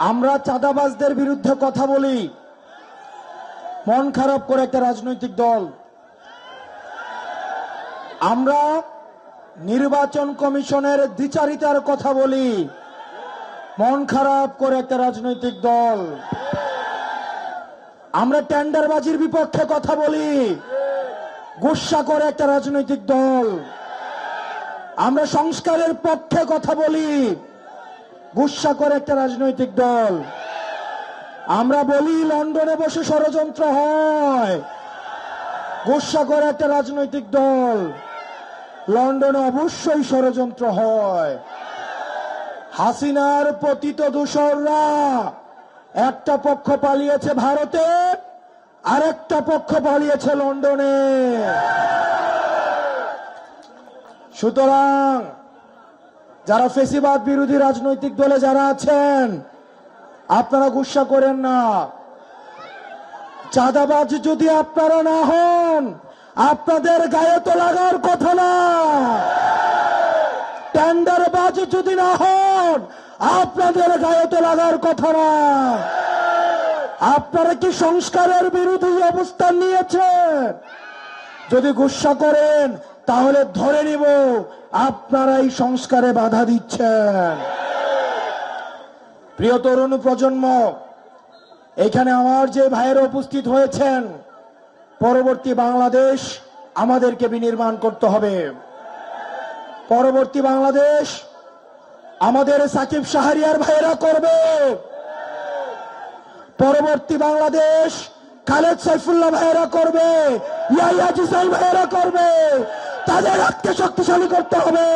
আমরা চাঁদাবাজদের বিরুদ্ধে কথা বলি, মন খারাপ করে একটা রাজনৈতিক দল। আমরা নির্বাচন কমিশনের দ্বিচারিতার কথা বলি, মন খারাপ করে একটা রাজনৈতিক দল। আমরা টেন্ডারবাজির বিপক্ষে কথা বলি, গুসা করে একটা রাজনৈতিক দল। আমরা সংস্কারের পক্ষে কথা বলি, গুসা করে একটা রাজনৈতিক দল। আমরা বলি লন্ডনে বসে ষড়যন্ত্র হয়, গুসা করে একটা রাজনৈতিক দল। লন্ডনে অবশ্যই ষড়যন্ত্র হয়। হাসিনার পতিত দূষররা একটা পক্ষ পালিয়েছে ভারতে, আরেকটা পক্ষ পালিয়েছে লন্ডনে। সুতরাং যারা ফেসিবাদ বিরোধী রাজনৈতিক দলে যারা আছেন, আপনারা গুসা করেন না। চাঁদাবাজ যদি আপনারা না হন, আপনাদের গায়ে তো লাগার কথা না। টেন্ডারবাজ যদি না হন, আপনাদের গায়ে তো লাগার কথা না। আপনারা কি সংস্কারের বিরোধী অবস্থান নিয়েছেন? যদি গুসা করেন তাহলে ধরে নিব আপনারাই সংস্কারে বাধা দিচ্ছেন। প্রিয় তরুণ প্রজন্ম, এখানে আমার যে ভাইয়েরা উপস্থিত হয়েছেন, পরবর্তী বাংলাদেশ আমাদেরকে বিনির্মাণ করতে হবে। পরবর্তী বাংলাদেশ আমাদের সাকিব শাহরিয়ার ভাইয়েরা করবে। পরবর্তী বাংলাদেশ খালেদ সাইফুল্লাহ ভাইয়েরা করবে, ইয়াহিয়া জিসাইল ভাইয়েরা করবে। তাদের হাতকে শক্তিশালী করতে হবে।